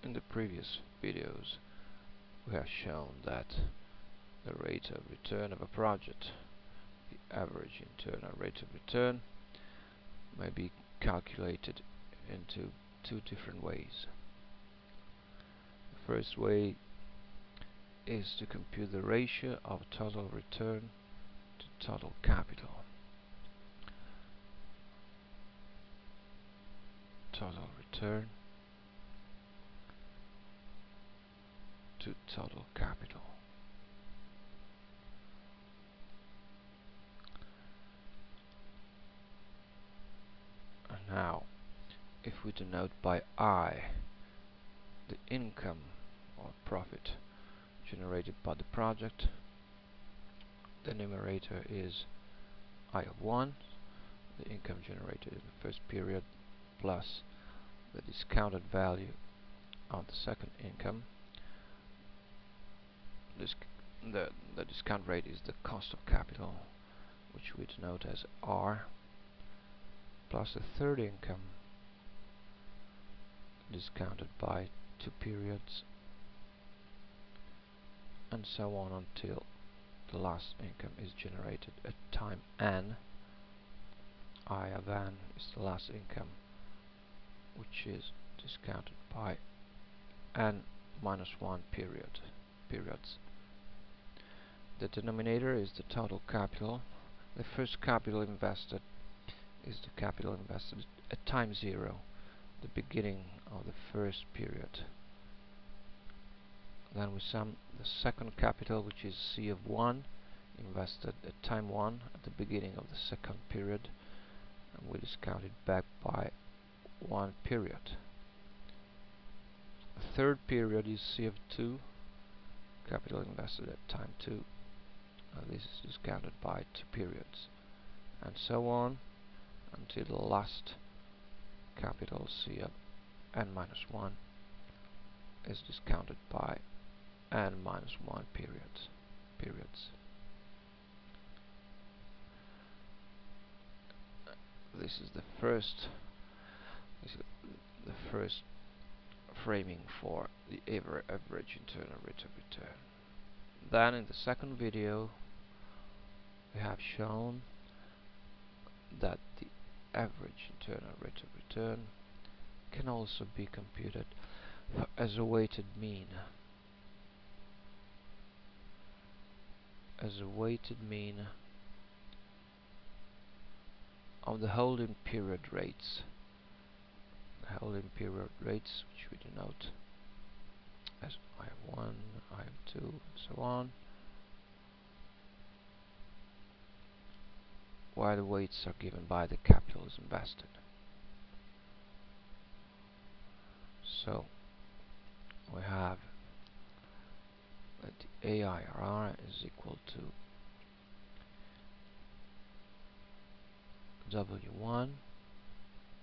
In the previous videos, we have shown that the rate of return of a project, the average internal rate of return, may be calculated into two different ways. The first way is to compute the ratio of total return to total capital. Total return to total capital. And now, if we denote by I the income or profit generated by the project, the numerator is I of 1, the income generated in the first period, plus the discounted value of the second income. The discount rate is the cost of capital, which we denote as R, plus the third income discounted by 2 periods, and so on until the last income is generated at time n. I of n is the last income, which is discounted by n minus 1 periods. The denominator is the total capital. The first capital invested is the capital invested at time 0, the beginning of the first period. Then we sum the second capital, which is C of 1, invested at time 1, at the beginning of the second period, and we discount it back by 1 period. The third period is C of 2, capital invested at time 2. This is discounted by 2 periods, and so on until the last capital C of n minus 1 is discounted by n minus 1 periods. This is the first framing for the average internal rate of return. Then in the second video we have shown that the average internal rate of return can also be computed as a weighted mean. Of the holding period rates. The holding period rates, which we denote as I1, I2, and so on, where the weights are given by the capital is invested. So we have that the AIRR is equal to W1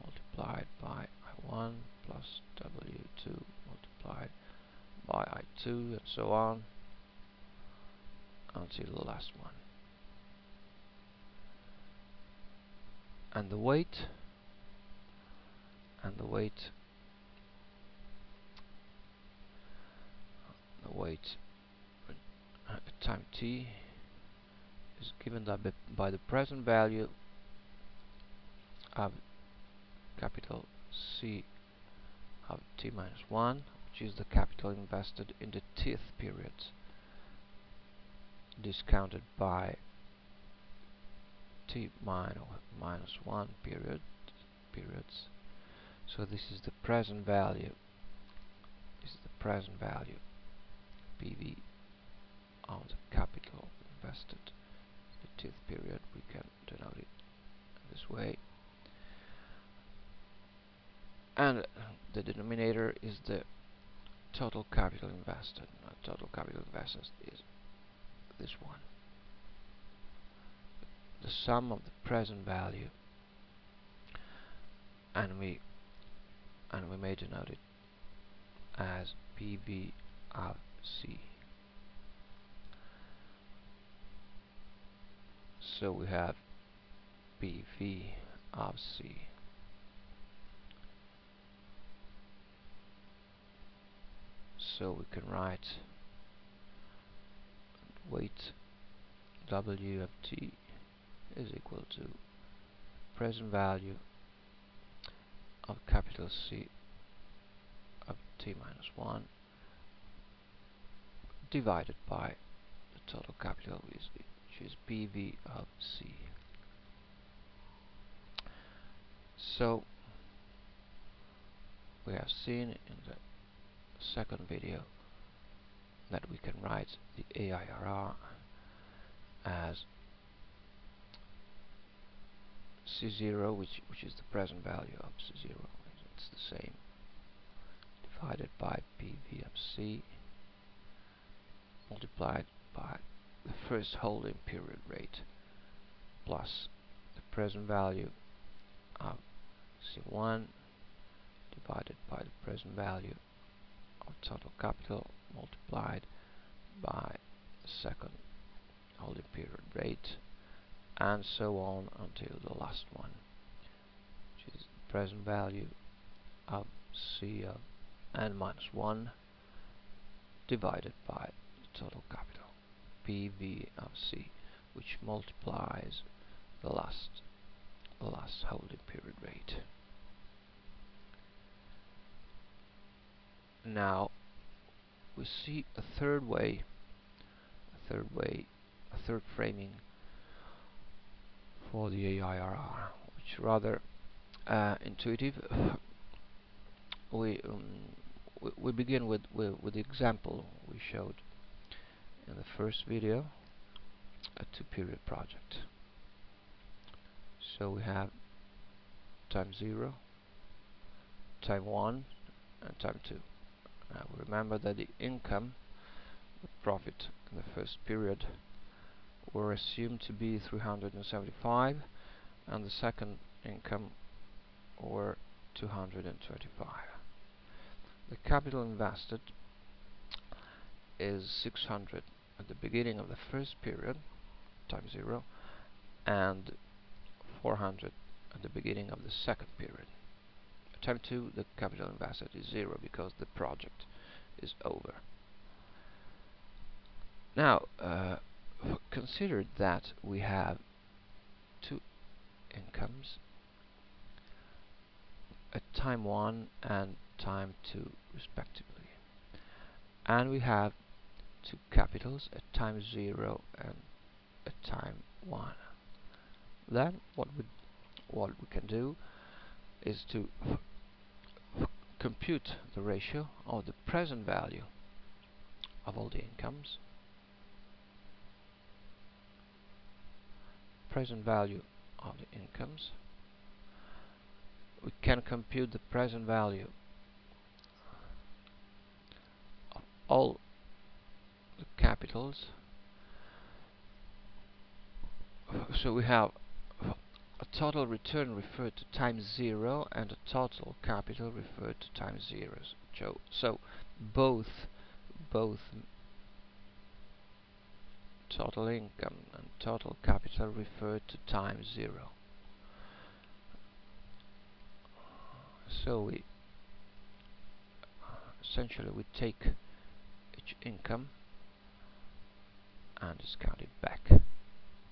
multiplied by I1 plus W2 multiplied by I2, and so on until the last one. And the weight at time t is given by the present value of capital C of t minus 1, which is the capital invested in the tth period, discounted by t minus 1 periods. So this is the present value. PV of the capital invested in the tth period. We can denote it this way. And the denominator is the total capital invested. Total capital invested is this one. The sum of the present value, and we may denote it as PV of C. So we have PV of C So we can write weight W of t is equal to present value of capital C of t minus 1 divided by the total capital, which is PV of C. So we have seen in the second video that we can write the AIRR as C0, which is the present value of C0, it's the same, divided by PV of C multiplied by the first holding period rate plus the present value of C1 divided by the present value of total capital multiplied by the second holding period rate, and so on until the last one, which is the present value of C of n minus 1 divided by the total capital PV of C, which multiplies the last holding period rate. Now we see a third framing for the AIRR, which is rather intuitive. We begin with the example we showed in the first video, a two-period project. So we have time 0, time 1, and time 2. Now remember that the income, the profit in the first period, were assumed to be 375, and the second income were 225. The capital invested is 600 at the beginning of the first period, time 0, and 400 at the beginning of the second period. At time 2, the capital invested is 0 because the project is over. Now, consider that we have two incomes at time 1 and time 2 respectively, and we have two capitals at time 0 and at time 1. Then what we can do is to compute the ratio of the present value of all the incomes, we can compute the present value of all the capitals. So we have a total return referred to time 0 and a total capital referred to time 0. So both total income and total capital refer to time 0. So we essentially take each income and discount it back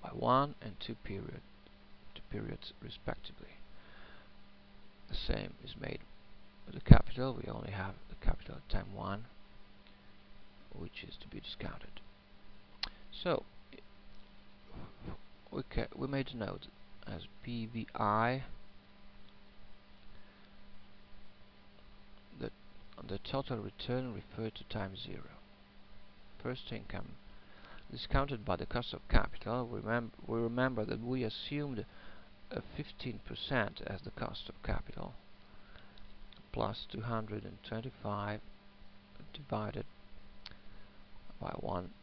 by 1 and 2 periods respectively. The same is made with the capital. We only have the capital at time 1, which is to be discounted. So we made a note as PVI that the total return referred to time 0. First income discounted by the cost of capital. We remember that we assumed a 15% as the cost of capital, plus 225 divided by 1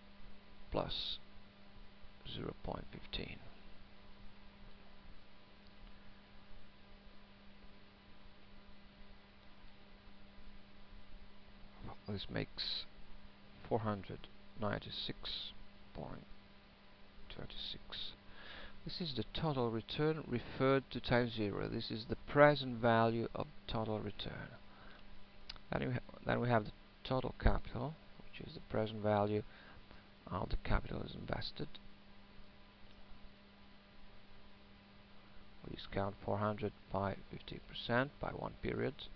plus 0.15. This makes 496.26. This is the total return referred to time 0. This is the present value of total return. Then we have the total capital, which is the present value of the capital is invested. We discount 400 by 50% by one period.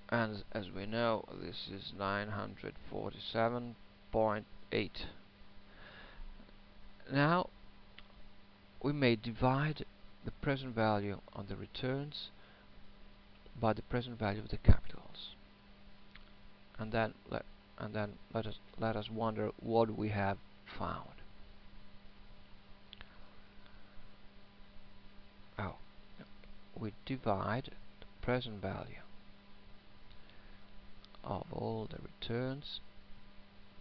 And as we know, this is 947.8. Now we may divide the present value on the returns by the present value of the capitals, and then let us wonder what we have found. Oh, we divide the present value of all the returns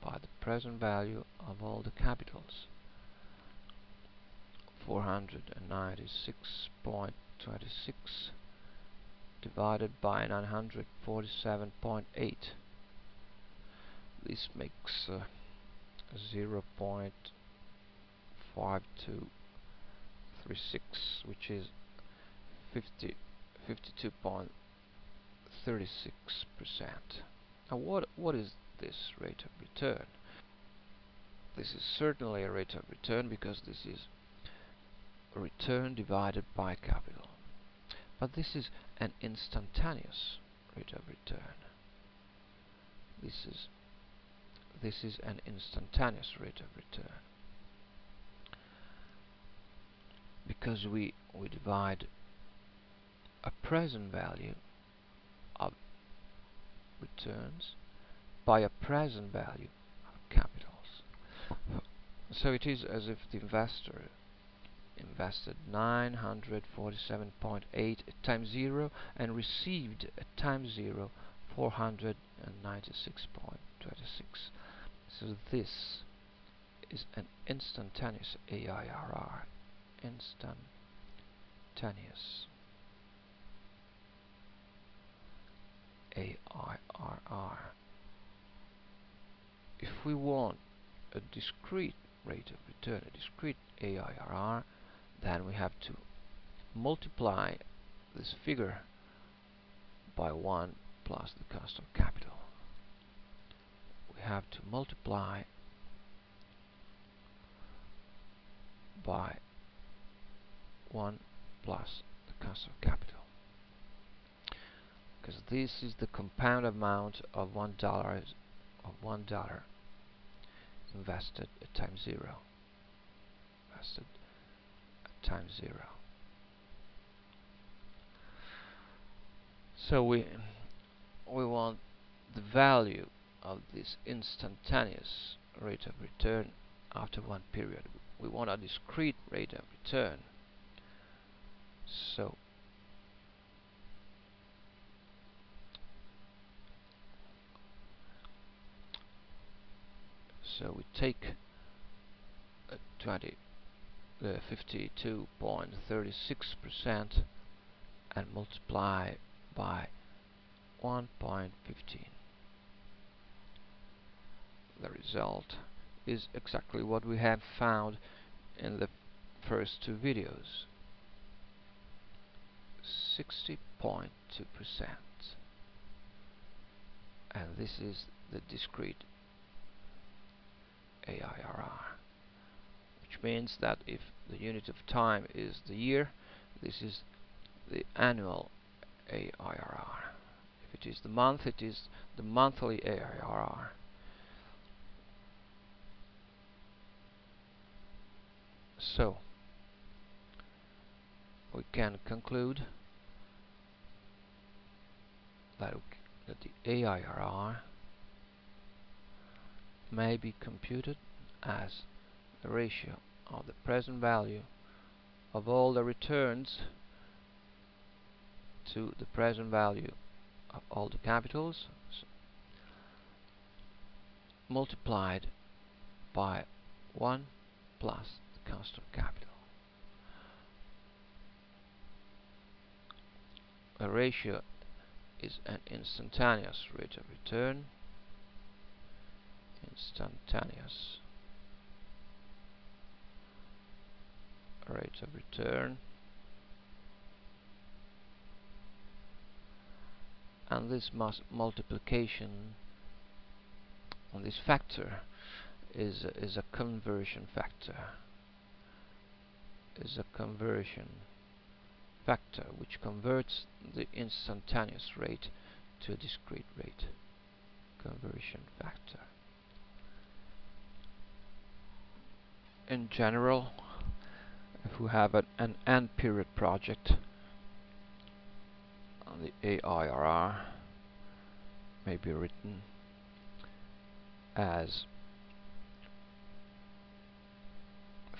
by the present value of all the capitals. 496.26 divided by 947.8. This makes 0.5236, which is 52.36%. Now what is this rate of return? This is certainly a rate of return because this is a return divided by capital. But this is an instantaneous rate of return. This is an instantaneous rate of return because we divide a present value of returns by a present value of capitals. So it is as if the investor invested 947.8 times 0 and received at times 0 496.26. So this is an instantaneous AIRR. Instantaneous AIRR. If we want a discrete rate of return, a discrete AIRR, then we have to multiply this figure by 1 plus the cost of capital. We have to multiply by 1 plus the cost of capital, because this is the compound amount of $1 invested at time 0. Invested at time 0. So we want the value of this instantaneous rate of return after one period. We want a discrete rate of return. So we take 52.36% and multiply by 1.15. The result is exactly what we have found in the first two videos, 60.2%. And this is the discrete AIRR, which means that if the unit of time is the year, this is the annual AIRR. If it is the month, it is the monthly AIRR. So we can conclude that the AIRR may be computed as the ratio of the present value of all the returns to the present value of all the capitals, multiplied by 1 plus the cost of capital. A ratio is an instantaneous rate of return. Instantaneous rate of return, and this multiplication on this factor is a conversion factor. Which converts the instantaneous rate to a discrete rate. Conversion factor. In general, if we have an end period project, the AIRR may be written as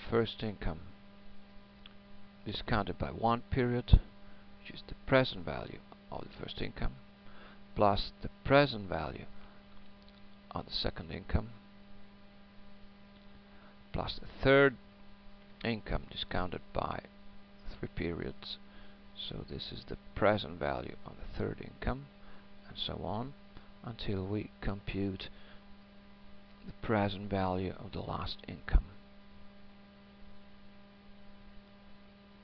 first income discounted by one period, which is the present value of the first income, plus the present value of the second income, plus the third income discounted by 3 periods. So this is the present value of the third income, and so on until we compute the present value of the last income.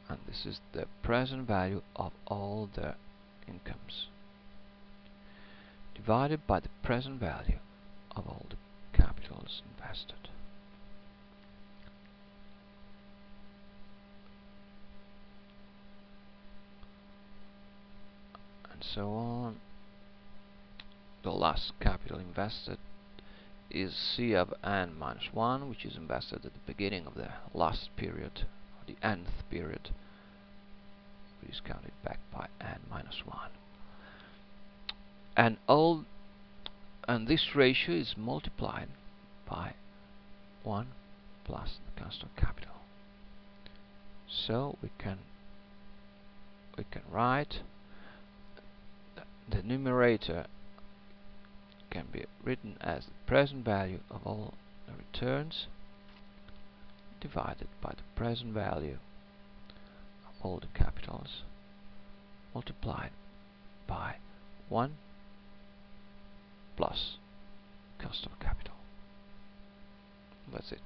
And this is the present value of all the incomes divided by the present value of all the capitals invested. And so on. The last capital invested is C of n minus 1, which is invested at the beginning of the last period, or the nth period, which is counted back by n minus 1. And this ratio is multiplied by 1 plus the constant capital. So we can write the numerator can be written as the present value of all the returns divided by the present value of all the capitals multiplied by 1 plus cost of capital. That's it.